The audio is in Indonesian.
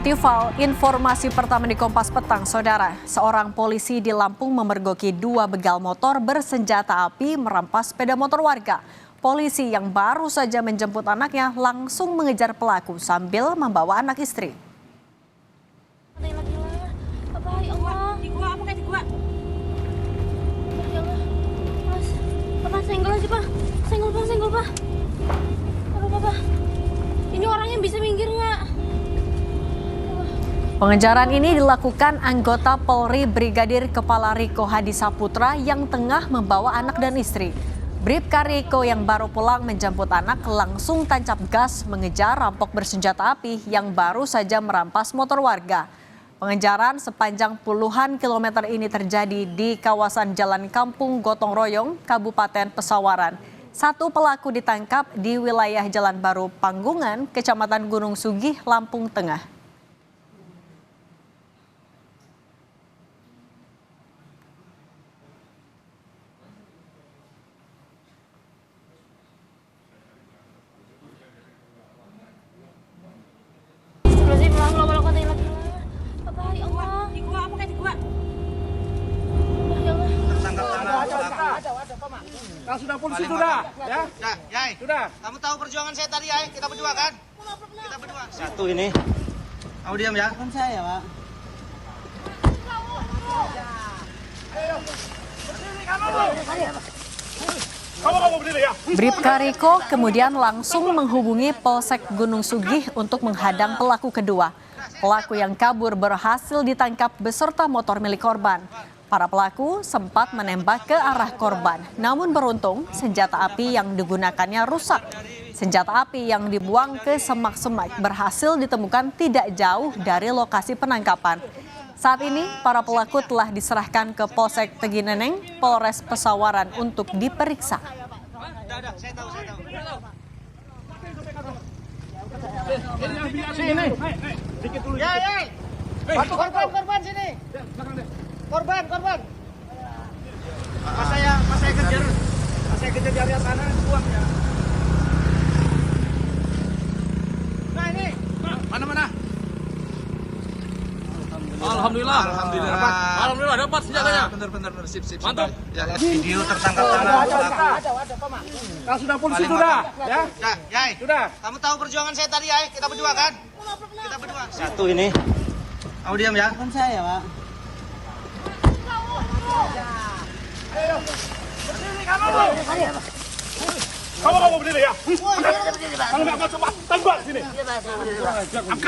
Tival, informasi pertama di Kompas Petang, Saudara. Seorang polisi di Lampung memergoki 2 begal motor bersenjata api merampas sepeda motor warga. Polisi yang baru saja menjemput anaknya langsung mengejar pelaku sambil membawa anak istri. Senggol, Pak. Aduh, Pak. Ini orangnya bisa minggir nggak? Pengejaran ini dilakukan anggota Polri Brigadir Kepala Riko Hadi Saputra yang tengah membawa anak dan istri. Bribka Riko yang baru pulang menjemput anak langsung tancap gas mengejar rampok bersenjata api yang baru saja merampas motor warga. Pengejaran sepanjang puluhan kilometer ini terjadi di kawasan Jalan Kampung Gotong Royong, Kabupaten Pesawaran. 1 pelaku ditangkap di wilayah Jalan Baru Panggungan, Kecamatan Gunung Sugih, Lampung Tengah. Kalau sudah polisi sudah, ya? Sudah, Yai. Sudah. Kamu tahu perjuangan saya tadi, Yai? Kita berdua kan? Kita berdua. Satu ini. Kamu diam ya? Bukan saya, Pak. Kamu berdiri ya? Bribka Riko kemudian langsung menghubungi Polsek Gunung Sugih untuk menghadang pelaku kedua. Pelaku yang kabur berhasil ditangkap beserta motor milik korban. Para pelaku sempat menembak ke arah korban, namun beruntung senjata api yang digunakannya rusak. Senjata api yang dibuang ke semak-semak berhasil ditemukan tidak jauh dari lokasi penangkapan. Saat ini para pelaku telah diserahkan ke Polsek Tegineneng, Polres Pesawaran untuk diperiksa. Saya tahu. Sini. Dikit dulu. Yai. Bantu korban sini. Korban. Pas saya kejar di area sana, buang ya. Nah ini. Mana? Alhamdulillah dapat senjatanya. Bener, sip. Mantap. Ya, video tertangkap tangan. Ada, Pak. Kalau sudah polisi sudah, ya? Sudah, Yai. Sudah. Kamu tahu perjuangan saya tadi, Yai? Kita berdua kan? Kita berdua. Satu ini. Kamu diam ya? Bukan saya, Pak. Kamu berdiri ya? Kalau nggak mau coba tembak sini.